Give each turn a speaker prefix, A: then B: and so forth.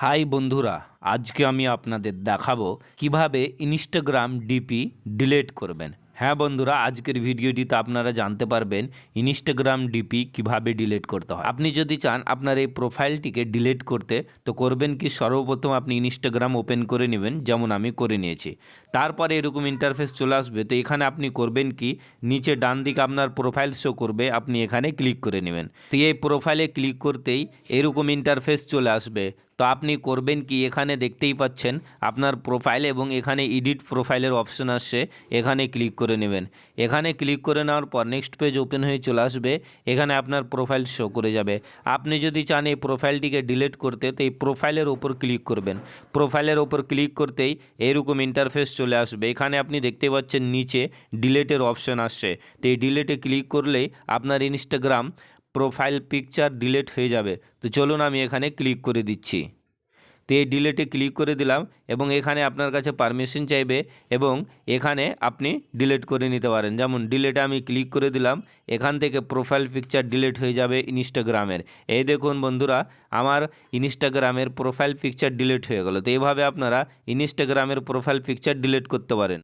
A: High বন্ধুরা, আজকে আমি আপনাদের দেখাবো কিভাবে ইনস্টাগ্রাম ডিপি ডিলিট করবেন। হ্যাঁ বন্ধুরা, আজকের ভিডিওটিতে আপনারা জানতে পারবেন ইনস্টাগ্রাম ডিপি কিভাবে ডিলিট করতে হয়। আপনি যদি চান আপনার এই প্রোফাইলটিকে ডিলিট করতে, তো করবেন কি, সর্বপ্রথম আপনি ইনস্টাগ্রাম ওপেন করে নেবেন, যেমন আমি করে নিয়েছি। তারপরে এরকম ইন্টারফেস চলে আসবে। তো এখানে আপনি করবেন কি, নিচে ডান দিকে আপনার প্রোফাইল শো করবে, আপনি এখানে ক্লিক করে নেবেন। তো এই প্রোফাইলে ক্লিক করতেই এরকম ইন্টারফেস চলে আসবে। তো আপনি করবেন কি, এখানে দেখতেই পাচ্ছেন আপনার প্রোফাইল এবং এখানে এডিট প্রোফাইলের অপশন আসছে, এখানে ক্লিক করে নেবেন। এখানে ক্লিক করে নেওয়ার পর নেক্সট পেজ ওপেন হয়ে চলে আসবে। এখানে আপনার প্রোফাইল শো করে যাবে। আপনি যদি চান এই প্রোফাইলটিকে ডিলিট করতে, তো এই প্রোফাইলের ওপর ক্লিক করবেন। প্রোফাইলের ওপর ক্লিক করতেই এরকম ইন্টারফেস চলে আসবে। এখানে আপনি দেখতে পাচ্ছেন নিচে ডিলিটের অপশন আসছে। তো এই ডিলিটে ক্লিক করলেই আপনার ইনস্টাগ্রাম প্রোফাইল পিকচার ডিলিট হয়ে যাবে। তো চলুন আমি এখানে ক্লিক করে দিচ্ছি। তো এই ডিলিটে ক্লিক করে দিলাম এবং এখানে আপনার কাছে পারমিশন চাইবে এবং এখানে আপনি ডিলিট করে নিতে পারেন। যেমন ডিলিটে আমি ক্লিক করে দিলাম, এখান থেকে প্রোফাইল পিকচার ডিলিট হয়ে যাবে ইনস্টাগ্রামের। এই দেখুন বন্ধুরা, আমার ইনস্টাগ্রামের প্রোফাইল পিকচার ডিলিট হয়ে গেল। তো এইভাবে আপনারা ইনস্টাগ্রামের প্রোফাইল পিকচার ডিলিট করতে পারেন।